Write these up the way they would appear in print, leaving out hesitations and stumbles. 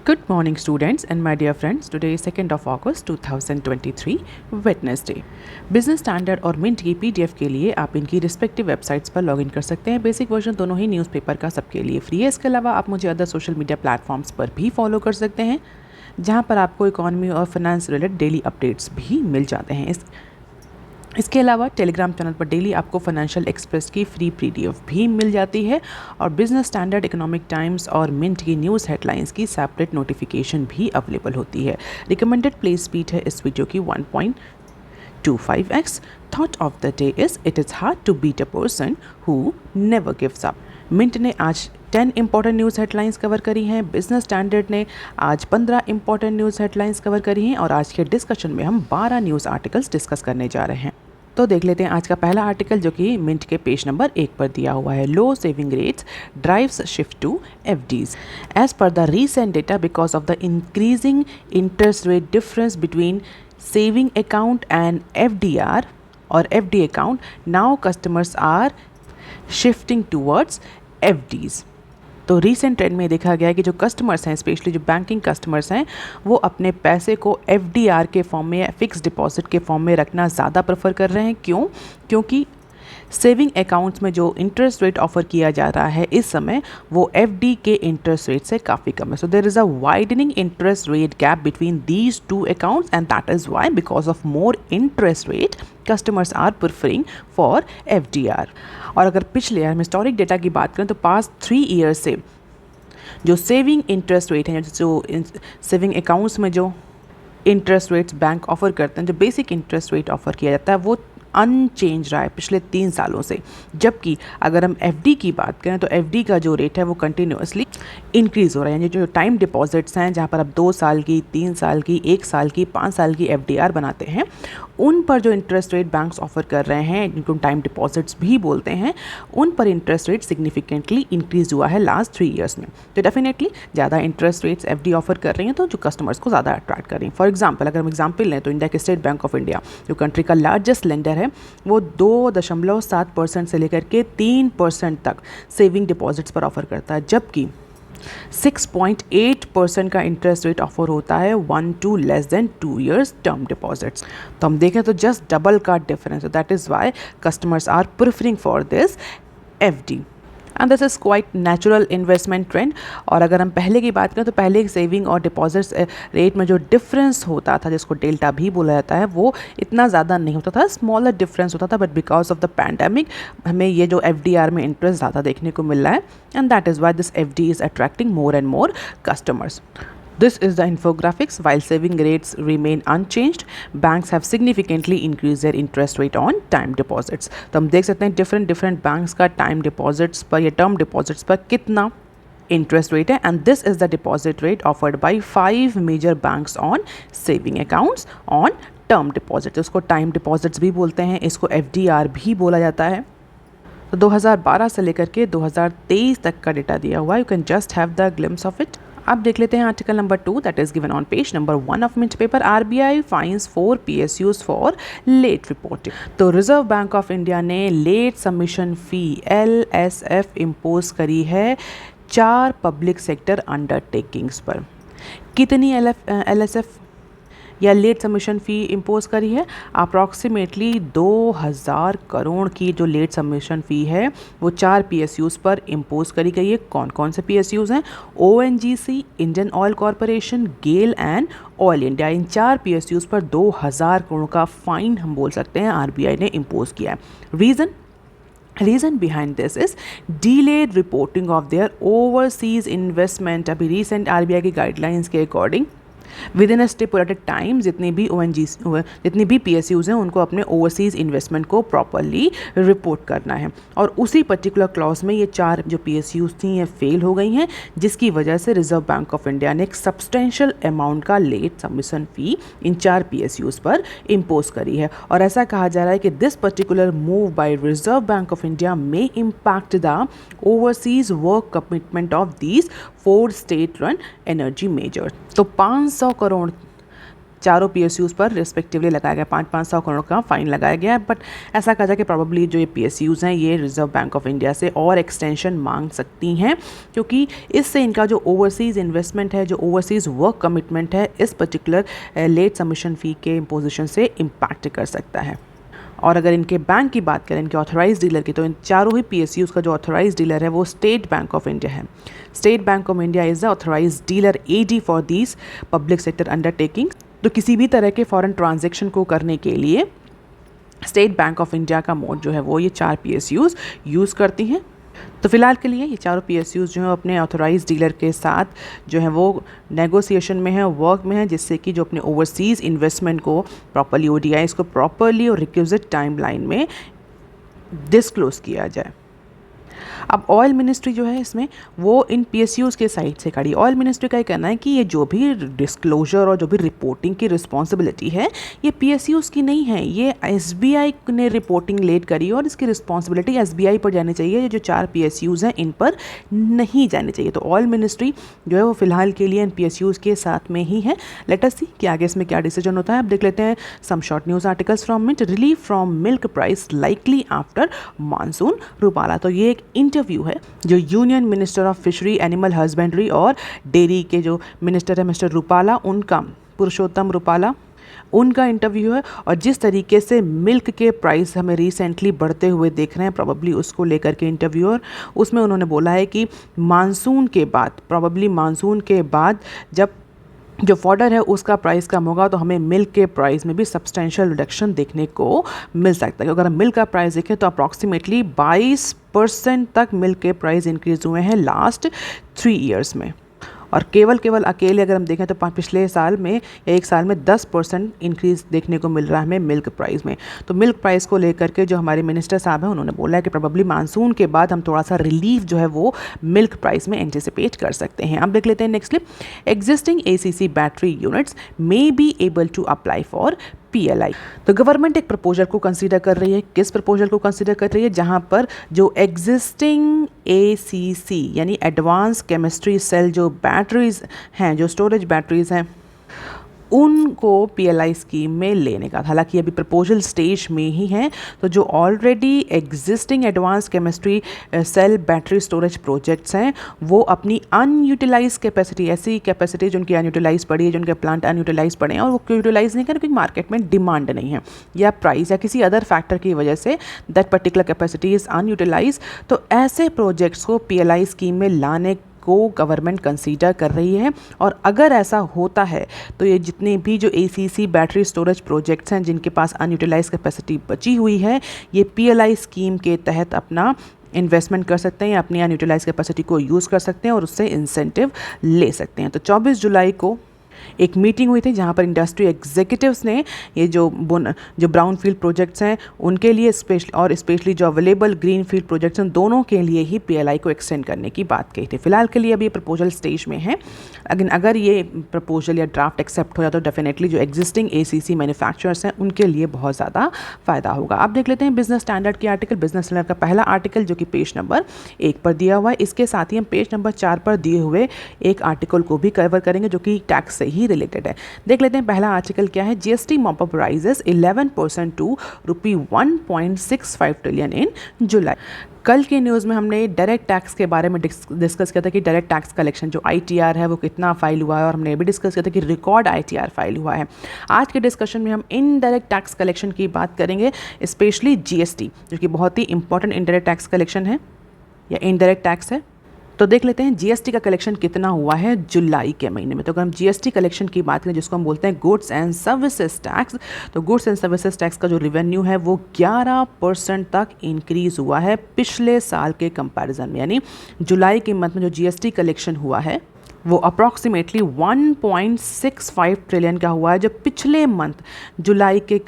Good morning students and my dear friends, today is 2nd of August 2023 Wednesday. Business standard और mint की PDF के लिए आप इनकी रिस्पेक्टिव वेबसाइट्स पर लॉगिन कर सकते हैं। बेसिक वर्जन दोनों ही न्यूज़पेपर का सबके लिए फ्री है। इसके अलावा आप मुझे अदर सोशल मीडिया प्लेटफॉर्म्स पर भी फॉलो कर सकते हैं, जहां पर आपको इकोनॉमी और फाइनेंस रिलेटेड डेली अपडेट्स भी मिल जाते हैं। इसके अलावा टेलीग्राम चैनल पर डेली आपको फाइनेंशियल एक्सप्रेस की फ्री पीडीएफ भी मिल जाती है और बिजनेस स्टैंडर्ड, इकोनॉमिक टाइम्स और मिंट की न्यूज़ हेडलाइंस की सेपरेट नोटिफिकेशन भी अवेलेबल होती है। रिकमेंडेड प्ले स्पीड है इस वीडियो की 1.25x। Thought of the day is it is hard to beat a person who never gives up. Mint ने आज 10 इंपॉर्टेंट न्यूज़ हेडलाइंस कवर करी हैं। बिजनेस स्टैंडर्ड ने आज 15 इंपॉर्टेंट न्यूज़ हेडलाइंस कवर करी हैं और आज के डिस्कशन में हम 12 न्यूज़ आर्टिकल्स डिस्कस करने जा रहे हैं। तो देख लेते हैं आज का पहला आर्टिकल, जो कि मिंट के पेज नंबर 1 पर दिया हुआ है। Low saving rates drives shift to FDs. As per the recent data, because of the increasing interest rate difference between saving account and FDR और FD account, now customers are shifting towards FDs. तो recent trend में देखा गया है कि जो customers हैं, specially जो बैंकिंग कस्टमर्स हैं, वो अपने पैसे को एफडीआर के फॉर्म में या फिक्स डिपॉजिट के फॉर्म में रखना ज़्यादा प्रेफर कर रहे हैं। क्यों? क्योंकि सेविंग अकाउंट्स में जो इंटरेस्ट रेट ऑफर किया जा रहा है इस समय, वो एफडी के इंटरेस्ट रेट से काफ़ी कम है। So there is a widening interest rate gap between these two accounts and that is why, because of more interest rate, customers are preferring for FDR. और अगर पिछले हम हिस्टोरिक डेटा की बात करें तो पास्ट 3 ईयर्स से जो सेविंग इंटरेस्ट रेट है, जो सेविंग अकाउंट्स में जो इंटरेस्ट रेट्स बैंक ऑफर करते हैं, जो बेसिक इंटरेस्ट रेट ऑफर किया जाता है, वो अनचेंज रहा है पिछले 3 सालों से। जबकि अगर हम एफडी की बात करें तो एफडी का जो रेट है वो कंटिन्यूअसली इंक्रीज़ हो रहा है। यानी जो टाइम डिपॉजिट्स हैं, जहाँ पर आप 2 साल की, 3 साल की, 1 साल की, 5 साल की एफडीआर बनाते हैं, उन पर जो इंटरेस्ट रेट बैंक्स ऑफर कर रहे हैं, जिनको टाइम डिपॉजिट्स भी बोलते हैं, उन पर इंटरेस्ट रेट सिग्निफिकेंटली इंक्रीज़ हुआ है लास्ट 3 ईयर्स में। तो डेफिनेटली ज़्यादा इंटरेस्ट रेट्स एफडी ऑफर कर रही हैं, तो जो कस्टमर्स को ज़्यादा अट्रैक्ट कर रही हैं। फॉर एग्जाम्पल, अगर हम एग्जाम्पल लें तो इंडिया के स्टेट बैंक ऑफ इंडिया, जो कंट्री का लार्जेस्ट लेंडर है, वो 2.7% से लेकर के 3% तक सेविंग डिपॉजिट्स पर ऑफर करता है, जबकि 6.8% का इंटरेस्ट रेट ऑफर होता है 1 to less than 2 years term deposits. तो हम देखें तो जस्ट डबल का difference. That is why customers are preferring for this FD and this is quite natural investment trend. और अगर हम पहले की बात करें तो पहले सेविंग और डिपॉजिट्स रेट में जो डिफरेंस होता था, जिसको डेल्टा भी बोला जाता है, वो इतना ज़्यादा नहीं होता था, स्मॉलर डिफरेंस होता था। But because of the pandemic हमें ये जो एफडीआर में इंटरेस्ट ज़्यादा देखने को मिल रहा है, and that is why this FD is attracting more and more customers. This is the infographics. While saving rates remain unchanged, banks have significantly increased their interest rate on time deposits. तो हम देख सकते हैं different banks का time deposits पर या term deposits पर कितना interest rate है, and this is the deposit rate offered by 5 major banks on saving accounts on term deposits. उसको time deposits भी बोलते हैं, इसको FDR भी बोला जाता है। तो 2012 से लेकर के 2023 तक का डेटा दिया हुआ है। You can just have the glimpse of it. अब देख लेते हैं article number 2, that is given on page number 1 of Mint paper. RBI fines 4 PSUs for late reporting. तो रिजर्व बैंक ऑफ इंडिया ने लेट सबमिशन फी LSF इम्पोज करी है 4 public sector undertakings पर। कितनी LSF या लेट सबमिशन फ़ी impose करी है? अप्रॉक्सीमेटली 2000 करोड़ की जो लेट सबमिशन फ़ी है वो 4 PSUs पर इम्पोज करी गई है। कौन कौन से PSUs हैं? ONGC, Indian Oil Corporation, GAIL and Oil India. इन 4 PSUs पर 2000 करोड़ का फाइन हम बोल सकते हैं आरबीआई ने इम्पोज किया है। Reason behind this is delayed reporting of their overseas investment. अभी रिसेंट आरबीआई की गाइडलाइंस के according with in a stipulated time जितनी भी PSUs हैं उनको अपने ओवरसीज़ इन्वेस्टमेंट को प्रॉपरली रिपोर्ट करना है। और उसी पर्टिकुलर क्लॉज में ये 4 जो PSUs थी ये फेल हो गई हैं, जिसकी वजह से रिजर्व बैंक ऑफ इंडिया ने एक सब्सटेंशियल अमाउंट का लेट सबमिशन फ़ी इन 4 PSUs पर इम्पोज करी है। और ऐसा कहा जा रहा है कि this particular move by reserve Bank of India may impact the overseas work commitment of these 4 state run energy measures. तो 500 करोड़ चारों PSUs पर रिस्पेक्टिवली लगाया गया 500 करोड़ का फाइन लगाया गया है। बट ऐसा कहा जाए कि प्रॉब्ली जो ये PSUs हैं ये रिजर्व बैंक ऑफ इंडिया से और एक्सटेंशन मांग सकती हैं, क्योंकि इससे इनका जो ओवरसीज़ इन्वेस्टमेंट है, जो ओवरसीज़ वर्क कमिटमेंट है, इस पर्टिकुलर लेट सबमिशन फ़ी के इम्पोजिशन से इम्पैक्ट कर सकता है। और अगर इनके बैंक की बात करें, इनके ऑथराइज डीलर की, तो इन चारों ही PSUs का जो ऑथराइज डीलर है वो स्टेट बैंक ऑफ इंडिया है। State Bank of India is the authorise dealer AD for these public sector undertaking. तो किसी भी तरह के फॉरेन ट्रांजेक्शन को करने के लिए स्टेट बैंक ऑफ इंडिया का मोड जो है वो ये 4 PSUs यूज़ करती हैं। तो फिलहाल के लिए ये चारों PSUs जो है अपने ऑथराइज डीलर के साथ जो है वो नेगोशिएशन में है, वर्क में है, जिससे कि जो अपने ओवरसीज़ इन्वेस्टमेंट को प्रॉपर्ली ODIs को प्रॉपर्ली और रिक्विजिट टाइमलाइन में डिस्क्लोज किया जाए। अब ऑयल मिनिस्ट्री जो है इसमें वो इन PSUs के साइड से खड़ी। ऑयल मिनिस्ट्री का ये कहना है कि ये जो भी डिस्क्लोजर और जो भी रिपोर्टिंग की रिस्पॉन्सिबिलिटी है ये PSUs की नहीं है, ये SBI ने रिपोर्टिंग लेट करी और इसकी रिस्पॉन्सिबिलिटी SBI पर जानी चाहिए। ये जो 4 PSUs हैं इन पर नहीं जानी चाहिए। तो ऑयल मिनिस्ट्री जो है वो फिलहाल के लिए इन PSUs के साथ में ही है। लेट अस सी कि आगे इसमें क्या डिसीजन होता है। अब देख लेते हैं some short news articles from Mint. Relief from milk price likely after monsoon Rupala. तो ये एक इंटरव्यू है जो union minister of fishery, animal husbandry और डेयरी के जो मिनिस्टर है मिस्टर रूपाला, उनका, पुरुषोत्तम रूपाला, उनका इंटरव्यू है। और जिस तरीके से मिल्क के प्राइस हमें रिसेंटली बढ़ते हुए देख रहे हैं, प्रॉबली उसको लेकर के इंटरव्यू, और उसमें उन्होंने बोला है कि मानसून के बाद, प्रॉबली मानसून के बाद जब जो फॉडर है उसका प्राइस कम होगा तो हमें मिल्क के प्राइस में भी सब्सटेंशियल रिडक्शन देखने को मिल सकता है। अगर हम मिल्क का प्राइस देखें तो अप्रॉक्सीमेटली 22% तक मिल्क के प्राइस इंक्रीज़ हुए हैं लास्ट 3 ईयर्स में। और केवल अकेले अगर हम देखें तो पिछले साल में या एक साल में 10% इंक्रीज़ देखने को मिल रहा है हमें मिल्क प्राइस में। तो मिल्क प्राइस को लेकर के जो हमारे मिनिस्टर साहब हैं उन्होंने बोला है कि प्रोबेबली मानसून के बाद हम थोड़ा सा रिलीफ जो है वो मिल्क प्राइस में एंटिसिपेट कर सकते हैं। अब देख लेते हैं next clip. Existing ACC battery units may be able to apply for PLI। तो गवर्नमेंट एक प्रपोजल को कंसीडर कर रही है। किस प्रपोजल को कंसीडर कर रही है? जहां पर जो एग्जिस्टिंग ACC यानी एडवांस केमिस्ट्री सेल जो बैटरीज हैं, जो स्टोरेज बैटरीज हैं, उनको PLI स्कीम में लेने का। हालांकि अभी प्रपोजल स्टेज में ही है। तो जो already existing advance chemistry cell battery storage projects हैं वो अपनी अनयूटिलाइज कैपेसिटी, ऐसी कैपेसिटी जिनकी अनयूटिलाइज पड़ी है, जिनके प्लांट अनयूटिलाइज पड़े हैं और वो यूटिलाइज नहीं करें क्योंकि मार्केट में डिमांड नहीं है या प्राइस या किसी अदर फैक्टर की वजह say that particular capacity is unutilise, तो ऐसे प्रोजेक्ट्स को PLI स्कीम में लाने को गवर्नमेंट कंसीडर कर रही है। और अगर ऐसा होता है तो ये जितने भी जो ACC बैटरी स्टोरेज प्रोजेक्ट्स हैं जिनके पास अनयूटिलाइज कैपेसिटी बची हुई है, ये PLI स्कीम के तहत अपना इन्वेस्टमेंट कर सकते हैं या अपनी अनयूटिलाइज कैपेसिटी को यूज़ कर सकते हैं और उससे इंसेंटिव ले सकते हैं। तो 24 जुलाई को एक मीटिंग हुई थी जहां पर इंडस्ट्री एग्जीक्यूटिव्स ने ये जो ब्राउन फील्ड प्रोजेक्ट्स हैं उनके लिए स्पेशली जो अवेलेबल ग्रीन फील्ड प्रोजेक्ट्स हैं दोनों के लिए ही PLI को एक्सटेंड करने की बात कही थी। फिलहाल के लिए अभी ये प्रपोजल स्टेज में है। अगर ये प्रपोजल या ड्राफ्ट एक्सेप्ट हो जाए तो डेफिनेटली जो एग्जिस्टिंग ACC मैन्युफैक्चरर्स हैं उनके लिए बहुत ज़्यादा फ़ायदा होगा। आप देख लेते हैं बिजनेस स्टैंडर्ड के आर्टिकल। बिजनेस स्टैंडर्ड का पहला आर्टिकल जो कि पेज नंबर 1 पर दिया हुआ है, इसके साथ ही हम पेज नंबर 4 पर दिए हुए एक आर्टिकल को भी कवर करेंगे जो कि टैक्स से ही रिलेटेड है। देख लेते हैं पहला आर्टिकल क्या है। GST mop up rises 11% to ₹1.65 trillion in July. कल के न्यूज़ में हमने डायरेक्ट टैक्स के बारे में डिस्कस किया था कि डायरेक्ट टैक्स कलेक्शन जो ITR है वो कितना फाइल हुआ है, और हमने ये भी डिस्कस किया था कि रिकॉर्ड ITR फाइल हुआ है। आज के डिस्कशन में हम इनडायरेक्ट टैक्स कलेक्शन की बात करेंगे, स्पेशली GST जो कि बहुत ही इंपॉर्टेंट इनडायरेक्ट टैक्स कलेक्शन है या इनडायरेक्ट टैक्स है। तो देख लेते हैं GST का कलेक्शन कितना हुआ है जुलाई के महीने में। तो अगर हम GST कलेक्शन की बात करें जिसको हम बोलते हैं गुड्स एंड सर्विसेज टैक्स, तो गुड्स एंड सर्विसेज टैक्स का जो रेवेन्यू है वो 11% तक इंक्रीज़ हुआ है पिछले साल के कंपैरिजन में। यानी जुलाई के मंथ में जो GST कलेक्शन हुआ है वो अप्रॉक्सीमेटली 1.65 ट्रिलियन का हुआ है, जो पिछले मंथ जुलाई के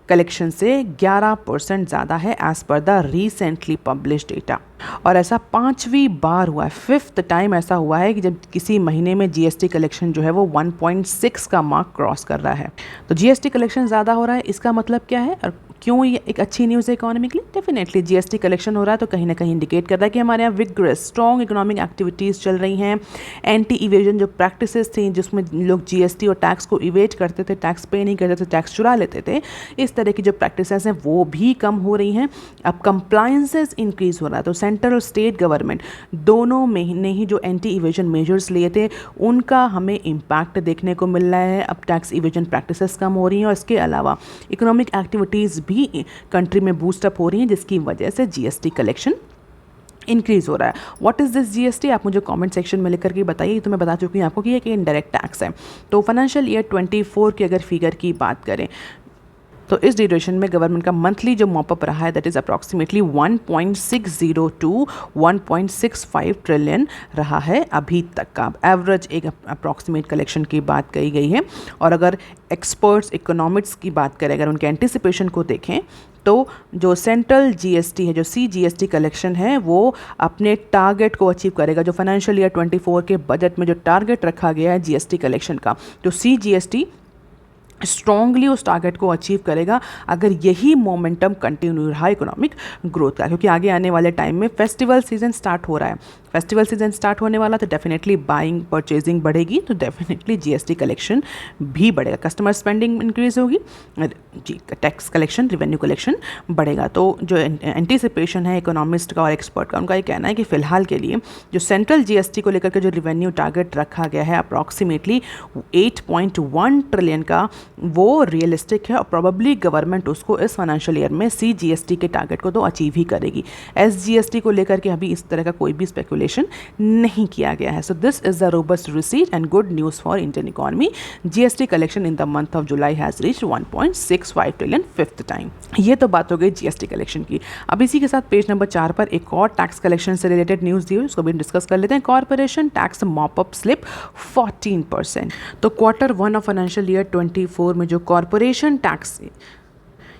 कलेक्शन से 11% ज़्यादा है as per the recently publish data. और ऐसा 5वीं बार हुआ है, 5th टाइम ऐसा हुआ है कि जब किसी महीने में GST कलेक्शन जो है वो 1.6 का मार्क क्रॉस कर रहा है। तो GST कलेक्शन ज़्यादा हो रहा है, इसका मतलब क्या है? और क्यों ये एक अच्छी न्यूज़ है इकोनॉमी के लिए? डेफिनेटली जीएसटी कलेक्शन हो रहा है तो कहीं ना कहीं इंडिकेट कर रहा है कि हमारे यहाँ विग्रस स्ट्रॉन्ग इकोनॉमिक एक्टिविटीज़ चल रही हैं। एंटी इवेजन जो प्रैक्टिसेस थी जिसमें लोग जीएसटी और टैक्स को इवेट करते थे, टैक्स पे नहीं करते थे, टैक्स चुरा लेते थे, इस तरह की जो प्रैक्टिसेस हैं वो भी कम हो रही हैं। अब कंप्लायंसेस इंक्रीज हो रहा है तो सेंट्रल और स्टेट गवर्नमेंट दोनों में ने ही जो एंटी इवेजन मेजर्स लिए थे उनका हमें इम्पैक्ट देखने को मिल रहा है। अब टैक्स इवेजन प्रैक्टिसेस कम हो रही हैं और इसके अलावा इकोनॉमिक एक्टिविटीज़ भी कंट्री में बूस्टअप हो रही हैं जिसकी वजह से जीएसटी कलेक्शन इंक्रीज़ हो रहा है। What is this GST? आप मुझे कमेंट सेक्शन में लिख करके बताइए। तो मैं बता चुकी हूँ आपको कि ये कि इनडायरेक्ट टैक्स है। तो फाइनेंशियल ईयर 24 की अगर फिगर की बात करें तो इस ड्यूरेशन में गवर्नमेंट का मंथली जो मॉपअप रहा है that is approximately 1.60 to 1.65 trillion रहा है अभी तक का। एवरेज एक अप्रॉक्सीमेट कलेक्शन की बात कही गई है। और अगर एक्सपर्ट्स इकोनॉमिक्स की बात करें, अगर उनके एंटिसिपेशन को देखें तो जो सेंट्रल जीएसटी है, जो सीजीएसटी कलेक्शन है, वो अपने टारगेट को अचीव करेगा। जो फाइनेंशियल ईयर 24 के बजट में जो टारगेट रखा गया है जीएसटी कलेक्शन का, तो सीजीएसटी स्ट्रॉन्गली उस टारगेट को अचीव करेगा अगर यही मोमेंटम कंटिन्यू रहा इकोनॉमिक ग्रोथ का। क्योंकि आगे आने वाले टाइम में फेस्टिवल सीजन स्टार्ट हो रहा है, फेस्टिवल सीजन स्टार्ट होने वाला तो डेफिनेटली बाइंग परचेजिंग बढ़ेगी, तो डेफिनेटली जीएसटी कलेक्शन भी बढ़ेगा, कस्टमर स्पेंडिंग इंक्रीज होगी, जी टैक्स कलेक्शन, रिवेन्यू कलेक्शन बढ़ेगा। तो जो एंटिसिपेशन है इकोनॉमिस्ट का और एक्सपर्ट का, उनका ये कहना है कि फिलहाल के लिए जो सेंट्रल जीएसटी को लेकर के जो रिवेन्यू टारगेट रखा गया है अप्रॉक्सीमेटली 8.1 ट्रिलियन का, वो रियलिस्टिक है और प्रोबेबली गवर्नमेंट उसको इस फाइनेंशियल ईयर में सीजीएसटी के टारगेट को तो अचीव ही करेगी। एसजीएसटी को लेकर के अभी इस तरह का कोई भी स्पेकुलेशन नहीं किया गया है। So this is the robust receipt and good news for Indian economy. GST collection in the month of July has reached 1.65 trillion fifth time. ये तो बात हो गई जीएसटी कलेक्शन की। अब इसी के साथ पेज नंबर 4 पर एक और टैक्स कलेक्शन से रिलेटेड न्यूज़ दी हुई, उसको भी डिस्कस कर लेते हैं। Corporation tax mop up slip 14%। तो क्वार्टर 1 ऑफ फाइनेंशियल ईयर 24 में जो कॉर्पोरेशन टैक्स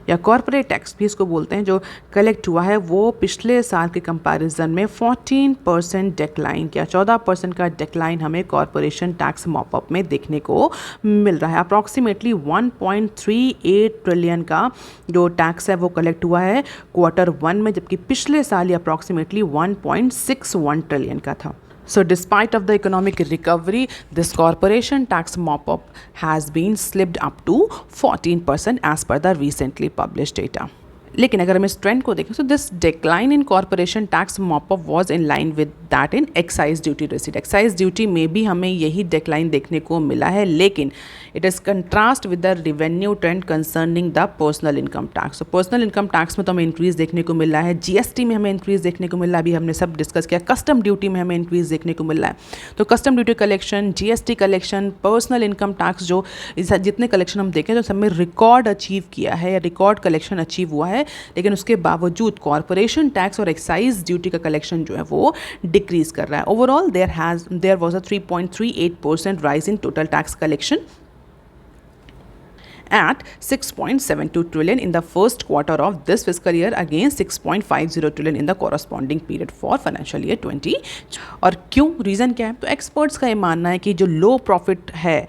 या कॉर्पोरेट टैक्स भी इसको बोलते हैं, जो कलेक्ट हुआ है वो पिछले साल के कंपैरिजन में 14% डिक्लाइन किया। 14% का डिक्लाइन हमें कॉर्पोरेशन टैक्स मॉपअप में देखने को मिल रहा है। अप्रॉक्सीमेटली 1.38 ट्रिलियन का जो टैक्स है वो कलेक्ट हुआ है क्वार्टर 1 में, जबकि पिछले साल ये अप्रॉक्सीमेटली 1.61 ट्रिलियन का था। So despite of the economic recovery, this corporation tax mop-up has been slipped up to 14% as per the recently published data. लेकिन अगर हम इस ट्रेंड को देखें तो this decline in corporation tax mop up was in line with that in excise duty receipt. Excise duty में भी हमें यही डिक्लाइन देखने को मिला है, लेकिन it is contrast with the revenue trend concerning the personal income tax. तो पर्सनल इनकम टैक्स में तो हमें इंक्रीज़ देखने को मिल रहा है, जीएसटी में हमें इंक्रीज़ देखने को मिल रहा है, अभी हमने सब डिस्कस किया। कस्टम ड्यूटी में हमें इंक्रीज़ देखने को मिल रहा है। तो custom duty collection, GST collection, personal income tax, जो जितने कलेक्शन हम देखें तो सब में रिकॉर्ड अचीव किया है या रिकॉर्ड कलेक्शन अचीव हुआ है, लेकिन उसके बावजूद कॉर्पोरेशन टैक्स और एक्साइज ड्यूटी का कलेक्शन जो है वो डिक्रीज कर रहा है। Overall there was a 3.38% rise in total tax collection at 6.72 trillion in the first quarter of this fiscal year against 6.50 trillion in the corresponding period for financial year 20। और क्यों, reason क्या है? तो एक्सपर्ट्स का ये मानना है कि जो लो प्रॉफिट है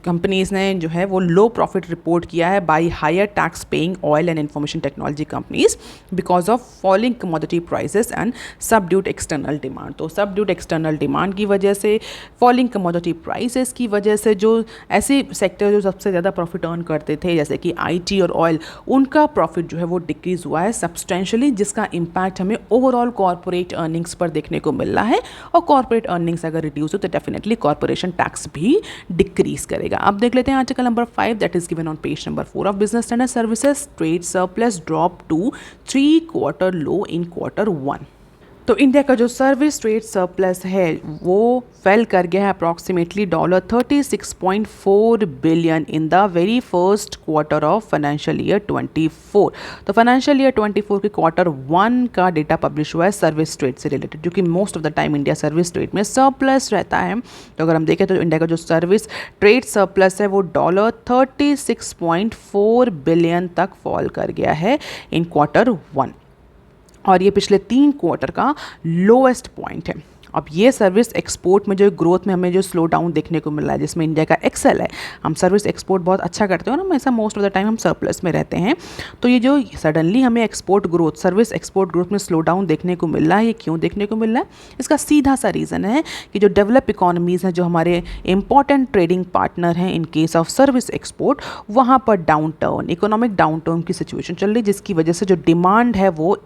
कंपनीज़ ने जो है वो लो प्रॉफिट रिपोर्ट किया है by higher tax paying oil and information technology companies because of falling commodity prices and subdued external demand. तो सबड्यूट एक्सटर्नल डिमांड की वजह से, फॉलिंग कमोडिटी प्राइसेस की वजह से जो ऐसे सेक्टर जो सबसे ज़्यादा प्रॉफिट अर्न करते थे जैसे कि आईटी और ऑयल, उनका प्रॉफिट जो है वो डिक्रीज़ हुआ है सब्सटेंशियली, जिसका इम्पैक्ट हमें ओवरऑल कॉर्पोरेट अर्निंग्स पर देखने को मिल रहा है। और कॉर्पोरेट अर्निंग्स अगर रिड्यूस हो तो डेफिनेटली कॉर्पोरेशन टैक्स भी डिक्रीज करेगा। अब देख लेते हैं article number 5 that is given on page number 4 of Business Standard services. Trade surplus drop to 3 quarter low in quarter 1। तो इंडिया का जो सर्विस ट्रेड सरप्लस है वो फेल कर गया है approximately $36.4 billion in the very first quarter of financial year 24। तो financial year 24 के क्वार्टर 1 का डेटा पब्लिश हुआ है सर्विस ट्रेड से रिलेटेड, जो कि most of the time India service trade में सरप्लस रहता है। तो अगर हम देखें तो इंडिया का जो सर्विस ट्रेड सरप्लस है वो $36.4 बिलियन तक फॉल कर गया है इन क्वार्टर 1, और ये पिछले 3 क्वार्टर का लोएस्ट पॉइंट है। अब ये सर्विस एक्सपोर्ट में जो ग्रोथ में हमें जो स्लो डाउन देखने को मिल रहा है, जिसमें इंडिया का एक्सेल है, हम सर्विस एक्सपोर्ट बहुत अच्छा करते हो ना, हमेशा मोस्ट ऑफ द टाइम हम सरप्लस में रहते हैं। तो ये जो सडनली हमें export growth, service export growth में स्लो डाउन देखने को मिल रहा है, ये क्यों देखने को मिल रहा है? इसका सीधा सा रीज़न है कि जो डेवलप इकोनॉमीज़ हैं, जो हमारे इंपॉर्टेंट ट्रेडिंग पार्टनर हैं in case of service export, वहाँ पर down turn, economic down turn की सिचुएशन चल रही है, जिसकी वजह से जो डिमांड है वो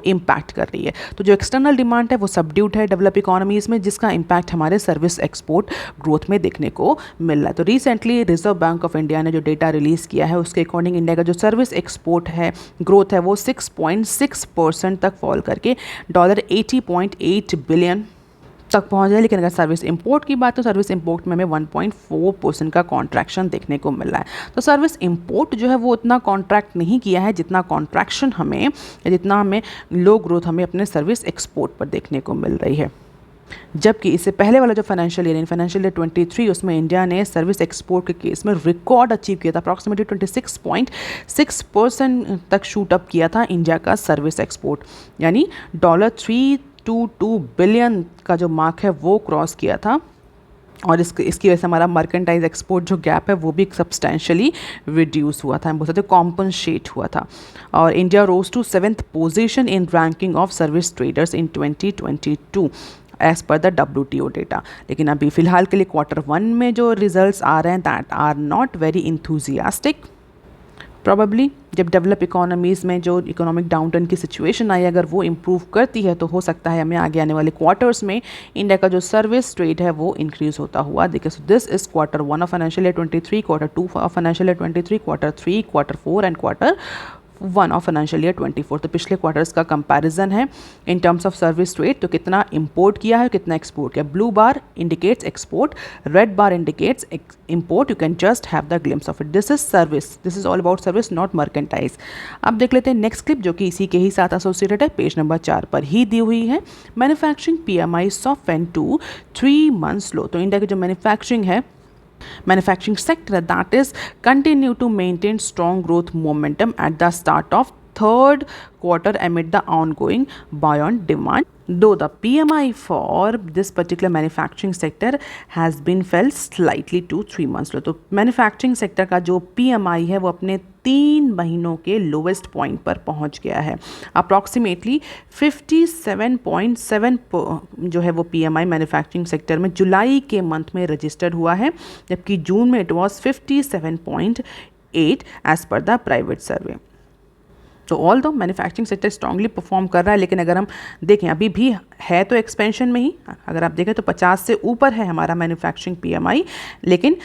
इम्पैक्ट कर रही है। तो जो एक्सटर्नल डिमांड है वो सबड्यूड है डेवलप इकोनॉमीज़ में, जिसका इम्पैक्ट हमारे सर्विस एक्सपोर्ट ग्रोथ में देखने को मिल रहा है। तो recently reserve Bank of India ने जो डेटा रिलीज़ किया है, उसके अकॉर्डिंग इंडिया का जो सर्विस एक्सपोर्ट है ग्रोथ है वो 6.6% तक फॉल करके $80.8 बिलियन तक पहुंच जाए। लेकिन अगर सर्विस इंपोर्ट की बात, तो सर्विस इंपोर्ट में हमें 1.4% का कॉन्ट्रैक्शन देखने को मिल रहा है। तो सर्विस इंपोर्ट जो है वो उतना कॉन्ट्रैक्ट नहीं किया है जितना कॉन्ट्रैक्शन हमें, जितना हमें लो ग्रोथ हमें अपने सर्विस एक्सपोर्ट पर देखने को मिल रही है। जबकि इससे पहले वाला जो फाइनेंशियल ईयर, फाइनेंशियल ईयर 23, उसमें इंडिया ने सर्विस एक्सपोर्ट के केस में रिकॉर्ड अचीव किया था। अप्रॉक्सीमेटली 26.6% तक शूट अप किया था इंडिया का सर्विस एक्सपोर्ट, यानी $322 बिलियन का जो मार्क है वो क्रॉस किया था। और इसकी वजह से हमारा मर्केंटाइज एक्सपोर्ट जो गैप है वो भी सब्सटेंशियली रिड्यूस हुआ था, हम बोल सकते कॉम्पनसेट हुआ था। और India rose to 7th position in ranking of service traders in 2022 as per the WTO data. लेकिन अभी फ़िलहाल के लिए Q1 में जो रिजल्ट्स आ रहे हैं that are not very enthusiastic. Probably जब डेवलप इकोनॉमीज़ में जो इकोनॉमिक डाउनटर्न की सिचुएशन आई, अगर वो इम्प्रूव करती है तो हो सकता है हमें आगे आने वाले क्वार्टर्स में इंडिया का जो सर्विस ट्रेड है वो इंक्रीज होता हुआ दिखे। So this is Q1 of financial year 23, Q2 of financial year 23, Q3, Q4 and Q1 of financial year 24। तो पिछले क्वार्टर्स का कंपैरिजन है in terms of service trade, तो कितना इंपोर्ट किया है, कितना एक्सपोर्ट किया। Blue bar indicates export, red bar indicates import. You can just have the glimpse of it. This is service. This is all about service, not mercantile. अब देख लेते हैं नेक्स्ट क्लिप जो कि इसी के ही साथ एसोसिएटेड है, पेज नंबर 4 पर ही दी हुई है। Manufacturing PMI softened to 3 months low। तो इंडिया की जो मैन्युफैक्चरिंग है, manufacturing sector, that is continue to maintain strong growth momentum at the start of third quarter amid the ongoing buoyant demand, though the PMI for this particular manufacturing sector has been fell slightly to 3 months low। तो manufacturing sector का जो PMI है वो अपने 3 महीनों के lowest point पर पहुंच गया है। अप्रॉक्सीमेटली 57.7 जो है वो PMI मैन्युफैक्चरिंग सेक्टर में जुलाई के मंथ में रजिस्टर्ड हुआ है, जबकि जून में it was 57.8 as per the private survey. तो ऑल दो मैन्युफैक्चरिंग सेक्टर स्ट्रांगली परफॉर्म कर रहा है, लेकिन अगर हम देखें अभी भी है तो एक्सपेंशन में ही। अगर आप देखें तो 50 से ऊपर है हमारा मैन्युफैक्चरिंग PMI, लेकिन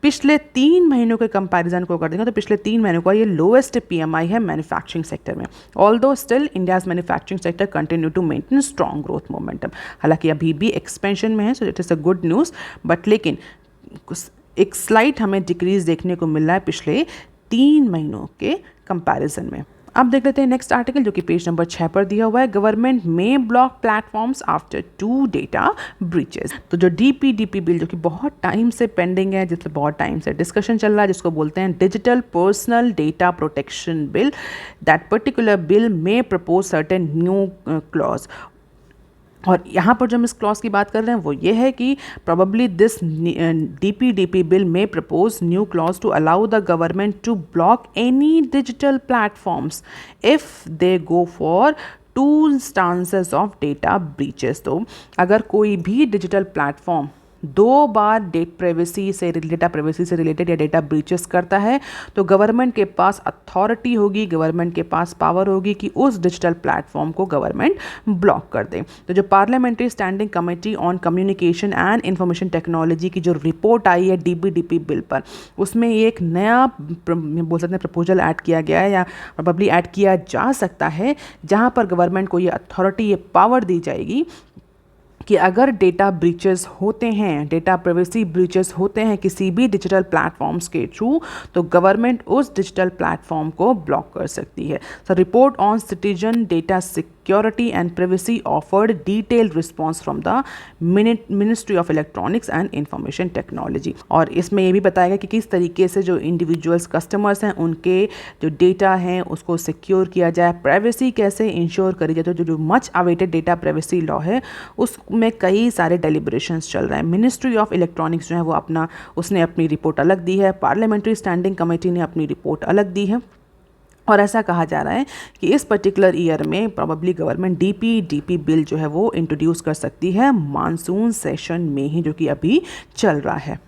पिछले 3 महीनों के कंपैरिजन को कर देंगे तो पिछले 3 महीनों का ये लोएस्ट PMI है मैन्युफैक्चरिंग सेक्टर में। Although still India's manufacturing sector continue to maintain strong growth momentum. हालांकि अभी भी एक्सपेंशन में है, so it is a good news, but लेकिन एक स्लाइट हमें डिक्रीज देखने को मिल रहा है पिछले 3 महीनों के कंपैरिजन में। अब देख लेते हैं नेक्स्ट आर्टिकल जो कि पेज नंबर 6 पर दिया हुआ है। गवर्नमेंट में block platforms after 2 data breaches. तो जो DPDP बिल जो कि बहुत टाइम से पेंडिंग है, जिससे बहुत टाइम से डिस्कशन चल रहा है, जिसको बोलते हैं digital personal data protection bill, that particular bill में प्रपोज सर्टेन न्यू क्लॉज। और यहाँ पर जो हम इस क्लॉज की बात कर रहे हैं वो ये है कि probably this DPDP bill may propose new clause to allow the government to block any digital platforms if they go for 2 instances of data breaches। तो अगर कोई भी डिजिटल प्लेटफॉर्म 2 बार डेटा प्राइवेसी से रिलेटेड या डेटा ब्रीचेस करता है, तो government के पास अथॉरिटी होगी, गवर्नमेंट के पास पावर होगी कि उस डिजिटल प्लेटफॉर्म को गवर्नमेंट ब्लॉक कर दे। तो जो parliamentary standing committee on communication and information technology की जो रिपोर्ट आई है DPDP बिल पर, उसमें एक नया बोल सकते हैं प्रपोजल ऐड किया गया है या प्रोबेबली ऐड किया जा सकता है, जहाँ पर गवर्नमेंट को ये अथॉरिटी, ये पावर दी जाएगी कि अगर डेटा ब्रीचेस होते हैं, डेटा प्राइवेसी ब्रीचेस होते हैं किसी भी डिजिटल प्लेटफॉर्म्स के थ्रू, तो गवर्नमेंट उस डिजिटल प्लेटफॉर्म को ब्लॉक कर सकती है। So report on citizen data security and privacy offered detailed response from the ministry of electronics and information technology. और इसमें ये भी बताया गया कि किस तरीके से जो इंडिविजुअल्स कस्टमर्स हैं उनके जो डेटा हैं उसको सिक्योर किया जाए, प्राइवेसी कैसे इंश्योर करी जाए। तो जो much awaited data privacy law है उसमें कई सारे डेलिब्रेशंस चल रहे हैं। मिनिस्ट्री ऑफ इलेक्ट्रॉनिक्स जो है वो उसने अपनी रिपोर्ट अलग दी है, पार्लियामेंट्री स्टैंडिंग कमेटी ने अपनी रिपोर्ट अलग दी है। और ऐसा कहा जा रहा है कि इस पर्टिकुलर ईयर में प्रॉबली गवर्नमेंट डीपी बिल जो है वो इंट्रोड्यूस कर सकती है मानसून सेशन में ही, जो कि अभी चल रहा है।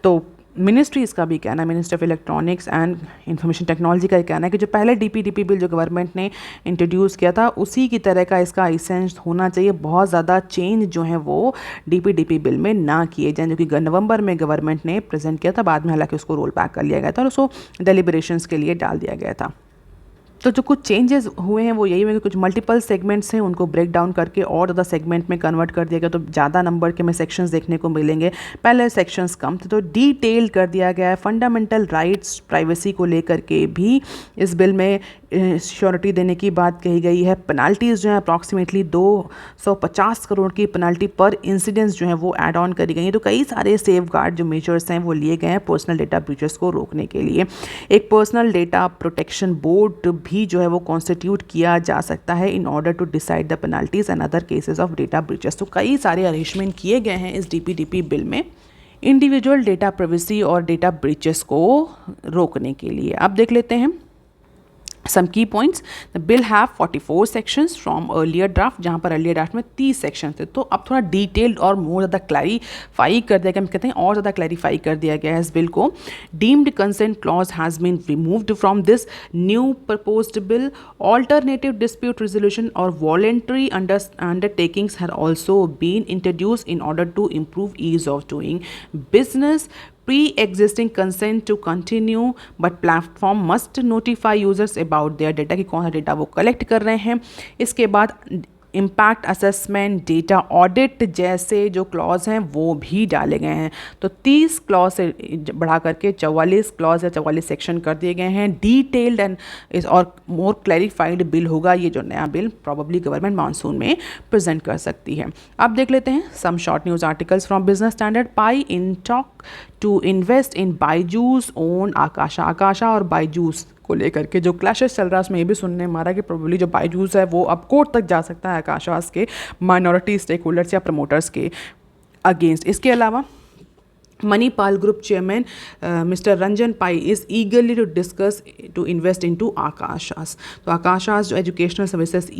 तो मिनिस्ट्री इसका भी कहना है, ministry of electronics and information technology का कहना है कि जो पहले डीपी बिल जो गवर्नमेंट ने इंट्रोड्यूस किया था उसी की तरह का इसका इसेंस होना चाहिए। बहुत ज़्यादा चेंज जो है वो डीपी बिल में ना किए जाएँ, जो कि नवंबर में गवर्नमेंट ने प्रेजेंट किया था। बाद में हालांकि उसको रोल बैक कर लिया गया था और उसको डेलिब्रेशंस के लिए डाल दिया गया था। तो जो कुछ चेंजेस हुए हैं वो यही हुए कि कुछ मल्टीपल सेगमेंट्स हैं उनको ब्रेक डाउन करके और ज़्यादा सेगमेंट में कन्वर्ट कर दिया गया, तो ज़्यादा नंबर के में सेक्शंस देखने को मिलेंगे। पहले सेक्शंस कम थे तो डिटेल कर दिया गया है। फंडामेंटल राइट्स प्राइवेसी को लेकर के भी इस बिल में श्योरिटी देने की बात कही गई है। पेनाल्टीज़ जो है अप्रॉक्सीमेटली 250 करोड़ की पेनाल्टी पर इंसिडेंस जो है वो ऐड ऑन करी गई है। तो कई सारे सेफ गार्ड जो मेजर्स हैं वो लिए गए हैं पर्सनल डेटा ब्रीचेस को रोकने के लिए। एक पर्सनल डेटा प्रोटेक्शन बोर्ड भी जो है वो कॉन्स्टिट्यूट किया जा सकता है in order to decide the penalties and other cases of data breaches. तो कई सारे अरेंजमेंट किए गए हैं इस डीपी बिल में इंडिविजुअल डेटा प्राइवेसी और डेटा ब्रीचेस को रोकने के लिए। अब देख लेते हैं some key points. The bill have 44 sections from earlier draft, जहाँ पर earlier draft में 30 sections थे। तो अब थोड़ा डिटेल्ड और मोर ज़्यादा क्लैरिफाई कर दिया गया, हम कहते हैं और ज़्यादा क्लैरिफाई कर दिया गया है इस बिल को। Deemed consent clause has been removed from this new proposed bill. Alternative dispute resolution और voluntary undertakings have also been introduce in order to improve ease of doing business. Pre-existing consent to continue, but platform must notify users about their data कि कौन सा data वो collect कर रहे हैं। इसके बाद इम्पैक्ट असेसमेंट, डेटा ऑडिट जैसे जो क्लॉज हैं वो भी डाले गए हैं। तो 30 क्लॉज से बढ़ा करके 44 क्लॉज या 44 सेक्शन कर दिए गए हैं। डिटेल्ड एंड इस और मोर क्लैरिफाइड बिल होगा ये जो नया बिल, प्रॉबली गवर्नमेंट मानसून में प्रेजेंट कर सकती है। अब देख लेते हैं some short news articles from Business Standard. Pai in talk to invest in Byju's own Aakash और बायजूस को लेकर के जो क्लैशेस चल रहा है उसमें ये भी सुनने मारा कि प्रोबेबली जो बायजूस है वो अब कोर्ट तक जा सकता है आकाशास के माइनॉरिटी स्टेक होल्डर्स या प्रमोटर्स के अगेंस्ट। इसके अलावा Manipal group chairman mister Ranjan Pai is eagerly to discuss to invest into Aakash's. तो आकाशास जो एजुकेशनल सर्विसेज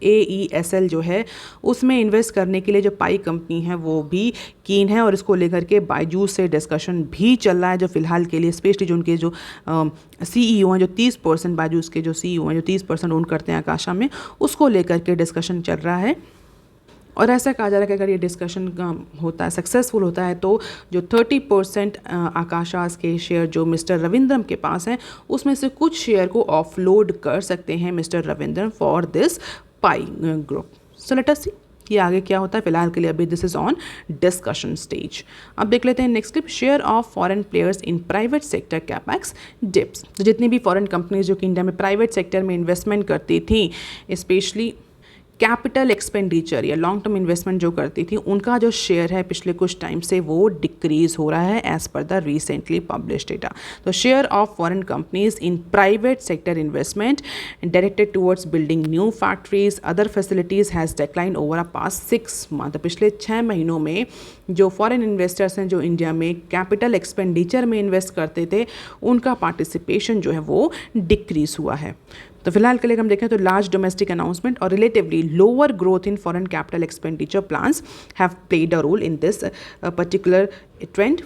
AESL जो है उसमें इन्वेस्ट करने के लिए जो पाई कंपनी है वो भी कीन है और इसको लेकर के बायजूस से डिस्कशन भी चल रहा है। जो फिलहाल के लिए स्पेशली जो उनके जो CEO हैं, जो 30% बायजूस के जो CEO हैं, जो 30% ओन करते हैं आकाशा में, उसको लेकर के डिस्कशन चल रहा है। और ऐसा कहा जा रहा है कि अगर ये डिस्कशन होता है, सक्सेसफुल होता है, तो जो 30% आकाशास के शेयर जो मिस्टर रविंद्रम के पास हैं उसमें से कुछ शेयर को ऑफलोड कर सकते हैं mister Raveendran for this Pai group. So let us see कि आगे क्या होता है। फिलहाल के लिए अभी this is on discussion stage. अब देख लेते हैं next clip. Share of foreign players in private sector capex dips. तो जितनी भी फॉरेन कंपनीज जो कि इंडिया में प्राइवेट सेक्टर में इन्वेस्टमेंट करती थी, स्पेशली कैपिटल एक्सपेंडिचर या लॉन्ग टर्म इन्वेस्टमेंट जो करती थी, उनका जो शेयर है पिछले कुछ टाइम से वो डिक्रीज़ हो रहा है as per the recently publish data. तो share of foreign companies in private sector investment directed towards building new factories other facilities has decline over a past 6 month. पिछले 6 महीनों में जो फॉरेन इन्वेस्टर्स हैं जो इंडिया में कैपिटल एक्सपेंडिचर में invest करते थे, उनका पार्टिसिपेशन जो है वो डिक्रीज़ हुआ है। तो फिलहाल के लिए हम देखें तो लार्ज डोमेस्टिक अनाउंसमेंट और relatively lower growth in foreign capital expenditure plans have played a role in this particular trend.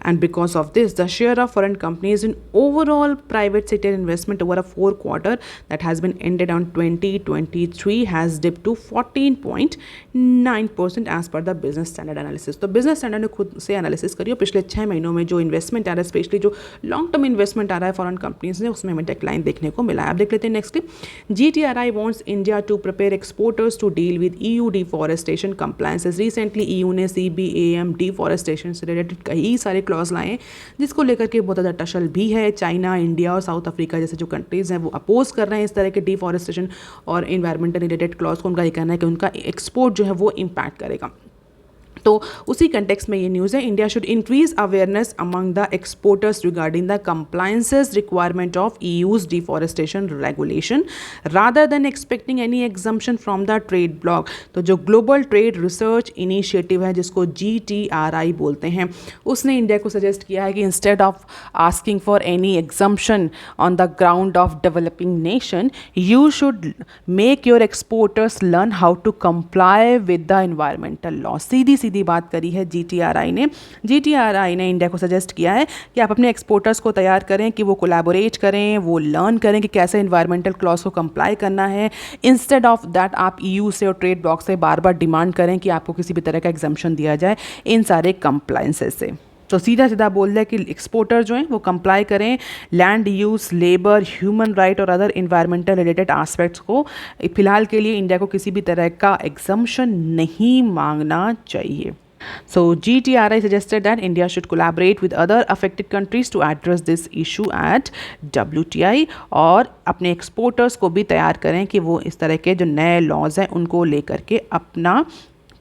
And because of this, the share of foreign companies in overall private sector investment over a 4-quarter that has been ended on 2023 has dipped to 14.9% as per the business standard analysis। तो business standard ने खुद से analysis करी और पिछले 6 महीनों में जो इन्वेस्टमेंट आ रहा है, स्पेशली जो लॉन्ग टर्म इन्वेस्टमेंट आ रहा है फॉरेन कंपनीज ने, उसमें हमें डिक्लाइन देखने को मिला है। अब देख लेते हैं next clip. GTRI wants India to prepare exporters to deal with EU deforestation compliances। Recently EU ने CBAM डिफॉरेस्टेशन से रिलेटेड कई सारे क्लॉज लाएं, जिसको लेकर के बहुत ज़्यादा टशल भी है। चाइना, इंडिया और साउथ अफ्रीका जैसे जो कंट्रीज़ हैं वो अपोज कर रहे हैं इस तरह के डिफॉरेस्टेशन और इन्वायरमेंटल रिलेटेड क्लॉज को। उनका ये कहना है कि उनका एक्सपोर्ट जो है वो इम्पैक्ट करेगा। तो उसी कंटेक्स्ट में ये न्यूज़ है, India should increase awareness among the exporters regarding the compliances requirement of EU's deforestation regulation rather than expecting any exemption from the trade block. तो जो ग्लोबल ट्रेड रिसर्च इनिशिएटिव है जिसको GTRI बोलते हैं, उसने इंडिया को suggest किया है कि instead of asking for any exemption on the ground of developing nation, you should make your exporters learn how to comply with the environmental law. सीधी सीधी बात करी है GTRI ने। GTRI ने इंडिया को सजेस्ट किया है कि आप अपने एक्सपोर्टर्स को तैयार करें कि वो कोलैबोरेट करें, वो लर्न करें कि कैसे एनवायरमेंटल क्लॉज को कंप्लाई करना है। इंस्टेड ऑफ दैट आप EU से और ट्रेड ब्लॉक से बार बार डिमांड करें कि आपको किसी भी तरह का एग्जम्पशन दिया जाए इन सारे कंप्लायंसेस से। तो सीधा सीधा बोल रहा है कि एक्सपोर्टर जो हैं वो कंप्लाई करें land use, labour, human right और अदर इन्वायरमेंटल रिलेटेड आस्पेक्ट्स को। फिलहाल के लिए इंडिया को किसी भी तरह का एग्जम्पशन नहीं मांगना चाहिए। So GTRI suggested that India should collaborate with other affected countries to address this issue at WTI और अपने एक्सपोर्टर्स को भी तैयार करें कि वो इस तरह के जो नए लॉज हैं उनको लेकर के अपना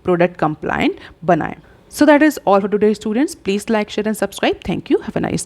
प्रोडक्ट कंप्लायंट बनाएं। So that is all for today, students. Please like, share and subscribe. Thank you. Have a nice day.